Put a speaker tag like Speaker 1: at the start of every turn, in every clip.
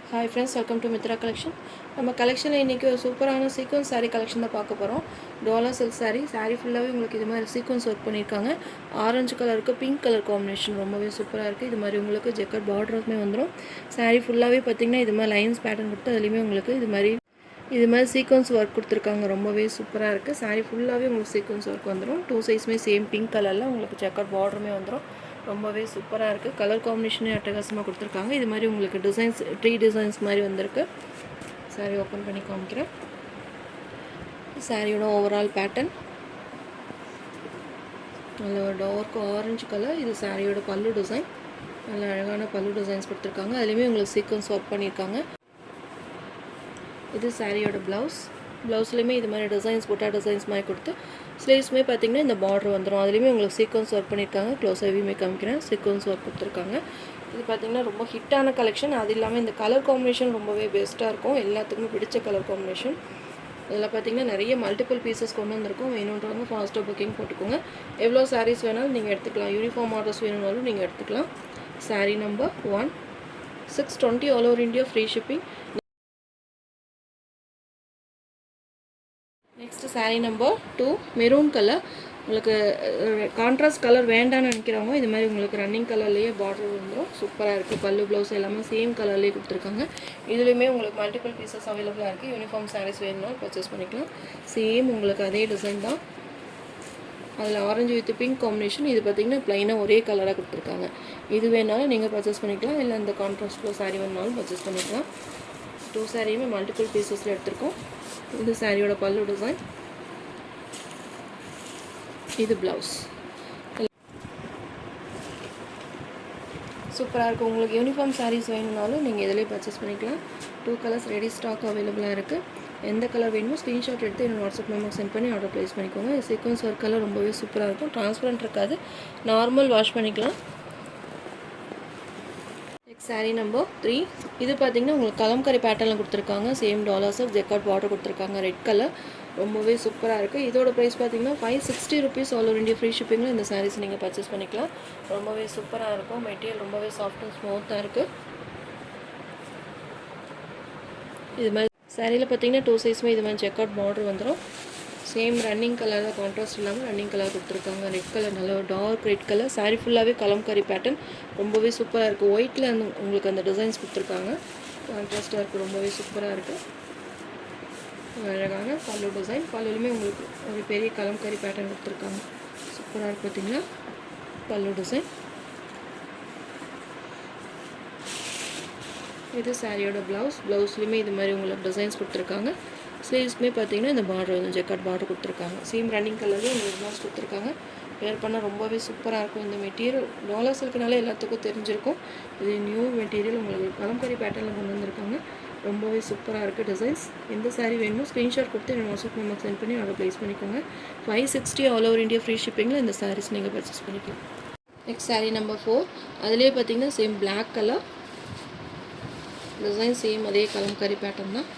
Speaker 1: Hi friends, welcome to Mithra collection. நம்ம கலெக்ஷனில் இன்றைக்கி ஒரு சூப்பரான சீக்வன்ஸ் சாரீ கலெக்ஷன் தான் பார்க்க போகிறோம். டோலா சில்க் சாரீ ஃபுல்லாகவே உங்களுக்கு இது மாதிரி சீக்வன்ஸ் ஒர்க் பண்ணியிருக்காங்க. ஆரஞ்சு கலருக்கு பிங்க் கலர் காம்பினேஷன் ரொம்பவே சூப்பராக இருக்குது. இது மாதிரி உங்களுக்கு ஜெக்கட் பார்டருமே வந்துடும். சாரீ ஃபுல்லாகவே பார்த்திங்கன்னா இது மாதிரி லைன்ஸ் பேட்டர்ன் கொடுத்து அதுலேயுமே உங்களுக்கு இது மாதிரி சீக்வன்ஸ் ஒர்க் கொடுத்துருக்காங்க. ரொம்பவே சூப்பராக இருக்குது. சாரீ ஃபுல்லாகவே உங்களுக்கு சீக்வன்ஸ் ஒர்க் வந்துடும். 2 சைஸுமே சேம் பிங்க் கலரில் உங்களுக்கு ஜெக்கட் பார்டருமே வந்துடும். ரொம்பவே சூப்பராக இருக்குது. கலர் காம்பினேஷனே அட்டகாசமாக கொடுத்துருக்காங்க. இது மாதிரி உங்களுக்கு டிசைன்ஸ் ட்ரீ டிசைன்ஸ் மாதிரி வந்திருக்கு. சாரீ ஓப்பன் பண்ணி காமிக்கிறேன். சாரியோட ஓவரால் பேட்டர்ன் நல்ல ஒரு டார்க் ஆரஞ்சு கலர். இது சாரியோட பல்லு டிசைன். நல்ல அழகான பல்லு டிசைன்ஸ் கொடுத்துருக்காங்க. அதுலேயுமே உங்களுக்கு சீக்வன்ஸ் ஒர்க் பண்ணியிருக்காங்க. இது சாரியோட ப்ளவுஸ்லேயுமே இது மாதிரி டிசைன்ஸ் புட்டா டிசைன்ஸ் மாதிரி கொடுத்து ஸ்லீவ்ஸுமே பார்த்திங்கன்னா இந்த பார்டர் வந்துடும். அதுலேயுமே உங்களுக்கு சீக்வன்ஸ் ஒர்க் பண்ணியிருக்காங்க. க்ளோஸ் ஹெவியுமே காமிக்கிறேன். சீக்வன்ஸ் ஒர்க் கொடுத்துருக்காங்க. இது பார்த்திங்கன்னா ரொம்ப ஹிட்டான கலெக்ஷன். அது இல்லாமல் இந்த கலர் காம்பினேஷன் ரொம்பவே பெஸ்ட்டாக இருக்கும். எல்லாத்துக்குமே பிடிச்ச கலர் காம்பினேஷன். இதில் பார்த்திங்கன்னா நிறைய மல்டிபிள் பீசஸ் கொண்டு வந்திருக்கும். வேணுன்றவங்க ஃபாஸ்ட்டாக புக்கிங் போட்டுக்கோங்க. எவ்வளோ சாரீஸ் வேணாலும் நீங்கள் எடுத்துக்கலாம். யூனிஃபார்ம் ஆர்டர்ஸ் வேணும்னாலும் நீங்கள் எடுத்துக்கலாம். Sari number 1 620 all over India free shipping. Next sari number 2 maroon colour. உங்களுக்கு கான்ட்ராஸ்ட் கலர் வேண்டாம்னு நினைக்கிறவங்க இது மாதிரி உங்களுக்கு ரன்னிங் கலர்லேயே பார்டர் வந்துடும். சூப்பராக இருக்குது. பல்லு ப்ளவுஸ் எல்லாமே சேம் கலர்லேயே கொடுத்துருக்காங்க. இதுலேயுமே உங்களுக்கு மல்டிபிள் பீசஸ் அவைலபிளாக இருக்குது. யூனிஃபார்ம் சாரீஸ் வேணும்னாலும் பர்ச்சேஸ் பண்ணிக்கலாம். சேம் உங்களுக்கு அதே டிசைன் தான். அதில் ஆரஞ்சு வித் பிங்க் காம்பினேஷன். இது பார்த்திங்கன்னா ப்ளைனாக ஒரே கலராக கொடுத்துருக்காங்க. இது வேணாலும் நீங்கள் பர்ச்சேஸ் பண்ணிக்கலாம். இல்லை இந்த கான்ட்ராஸ்ட்டில் சாரீ வேணாலும் பர்ச்சேஸ் பண்ணிக்கலாம். 2 சாரியுமே மல்டிபிள் பீசஸில் எடுத்திருக்கோம். இது சாரியோட பல்லு டிசைன். இது ப்ளவுஸ். சூப்பராக இருக்குது. உங்களுக்கு யூனிஃபார்ம் சாரீஸ் வேணும்னாலும் நீங்கள் இதிலே பர்ச்சேஸ் பண்ணிக்கலாம். 2 கலர்ஸ் ரெடி ஸ்டாக் அவைலபிளாக இருக்குது. எந்த கலர் வேணுமோ ஸ்க்ரீன்ஷாட் எடுத்து என்னோட வாட்ஸ்அப் நம்பருக்கு சென்ட் பண்ணி ஆர்டர் ப்ளேஸ் பண்ணிக்கோங்க. சீக்வன்ஸ் ஒர்க் கலர் ரொம்பவே சூப்பராக இருக்கும். டிரான்ஸ்பரண்ட் இருக்காது. நார்மல் வாஷ் பண்ணிக்கலாம். சாரீ நம்பர் 3. இது பார்த்திங்கன்னா உங்களுக்கு கலம்கரி பேட்டர்னில் கொடுத்துருக்காங்க. சேம் டாலர்ஸ் ஜெக்கார்ட் பார்டர் கொடுத்துருக்காங்க. ரெட் கலர் ரொம்பவே சூப்பராக இருக்குது. இதோட ப்ரைஸ் பார்த்திங்கன்னா 560 rupees all over India free ஷிப்பிங்கில் இந்த சாரீஸ் நீங்கள் பர்ச்சேஸ் பண்ணிக்கலாம். ரொம்பவே சூப்பராக இருக்கும். மெட்டீரியல் ரொம்பவே சாஃப்ட் அண்ட் ஸ்மூத்தாக இருக்குது. இது மாதிரி சாரியில் பார்த்திங்கன்னா 2 சைஸுமே இது மாதிரி ஜெக்கார்ட் பார்டர் வந்துடும். சேம் ரன்னிங் கலர் தான், கான்ட்ராஸ்ட் இல்லாமல் ரன்னிங் கலர் கொடுத்துருக்காங்க. ரெட் கலர் நல்ல ஒரு டார்க் ரெட் கலர். சாரீ ஃபுல்லாகவே கலம்கரி பேட்டர்ன். ரொம்பவே சூப்பராக இருக்குது. ஒயிட்டில் உங்களுக்கு அந்த டிசைன்ஸ் கொடுத்துருக்காங்க. கான்ட்ராஸ்ட்டாக இருக்குது. ரொம்பவே சூப்பராக இருக்குது. அழகான பல்லு டிசைன். பல்லுலையுமே உங்களுக்கு ஒரு பெரிய கலம்கரி பேட்டர்ன் கொடுத்துருக்காங்க. சூப்பராக இருக்குது. பார்த்திங்கன்னா பல்லு டிசைன். இது சாரியோட ப்ளவுஸ்லேயுமே இது மாதிரி உங்களுக்கு டிசைன்ஸ் கொடுத்துருக்காங்க. ஸ்லீவ்ஸ்மே பார்த்திங்கன்னா இந்த பார்டர் வந்து ஜெக்கார்ட் பார்டர் கொடுத்துருக்காங்க. சேம் ரன்னிங் கலர்லேயும் உங்களுக்கு ப்ளவுஸ் கொடுத்துருக்காங்க. வேர் பண்ணால் ரொம்பவே சூப்பராக இருக்கும். இந்த மெட்டீரியல் டோலா சில்க்னால எல்லாத்துக்கும் தெரிஞ்சிருக்கும். இது நியூ மெட்டீரியல் உங்களுக்கு கலம்கரி பேட்டர்னில் கொண்டு வந்திருக்காங்க. ரொம்பவே சூப்பராக இருக்குது டிசைன்ஸ். எந்த சாரீ வேணுமோ ஸ்க்ரீன்ஷாட் கொடுத்து என்னோட வாட்ஸ்அப் நம்பர் சென்ட் பண்ணி ஆர்டர் ப்ளேஸ் பண்ணிக்கோங்க. 560 ஆல் ஓவர் இந்தியா ஃப்ரீ ஷிப்பிங்கில் இந்த சாரீஸ் நீங்கள் பர்ச்சேஸ் பண்ணிக்கலாம். Next sari number 4. அதிலே பார்த்திங்கன்னா same black colour design. Same அதே கலம்கரி பேட்டர்ன் தான்.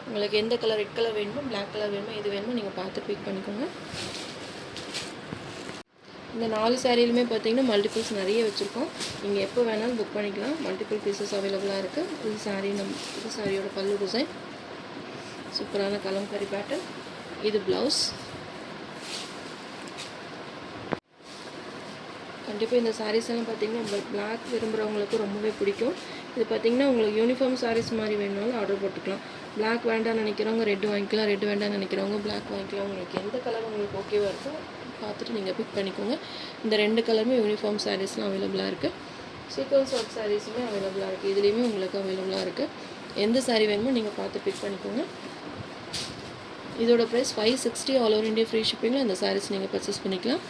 Speaker 1: உங்களுக்கு எந்த கலர், ரெட் கலர் வேணுமோ பிளாக் கலர் வேணுமோ எது வேணுமோ நீங்கள் பார்த்து பிக் பண்ணிக்கோங்க. இந்த 4 சாரியிலுமே பார்த்தீங்கன்னா மல்டிபிள்ஸ் நிறைய வச்சுருக்கோம். நீங்கள் எப்போ வேணாலும் புக் பண்ணிக்கலாம். மல்டிபிள் பீசஸ் அவைலபிளாக இருக்குது. இது சாரியோட பல்லு டிசைன். சூப்பரான கலம்கரி பேட்டர்ன். இது ப்ளவுஸ். கண்டிப்பாக இந்த சாரீஸ் எல்லாம் பார்த்திங்கன்னா பிளாக் விரும்புகிறவங்களுக்கு ரொம்பவே பிடிக்கும். இது பார்த்திங்கன்னா உங்களுக்கு யூனிஃபார்ம் சாரீஸ் மாதிரி வேணுனாலும் ஆர்டர் போட்டுக்கலாம். பிளாக் வேண்டாம்னு நினைக்கிறவங்க ரெட் வாங்கிக்கலாம். ரெட் வேண்டாம்னு நினைக்கிறவங்க பிளாக் வாங்கிக்கலாம். உங்களுக்கு எந்த கலர் உங்களுக்கு ஓகேவாக இருக்கோ பார்த்துட்டு நீங்கள் பிக் பண்ணிக்கோங்க. இந்த 2 கலருமே யூனிஃபார்ம் சாரீஸ்லாம் அவைலபிளாக இருக்குது. சீக்வன்ஸ் ஒர்க் சாரீஸுமே அவைலபிளாக இருக்குது. இதுலேயுமே உங்களுக்கு அவைலபிளாக இருக்குது. எந்த சாரீ வேணுமோ நீங்கள் பார்த்து பிக் பண்ணிக்கோங்க. இதோட price 560 all over India free ஷிப்பிங்கில் இந்த சாரீஸ் நீங்கள் பர்ச்சேஸ் பண்ணிக்கலாம்.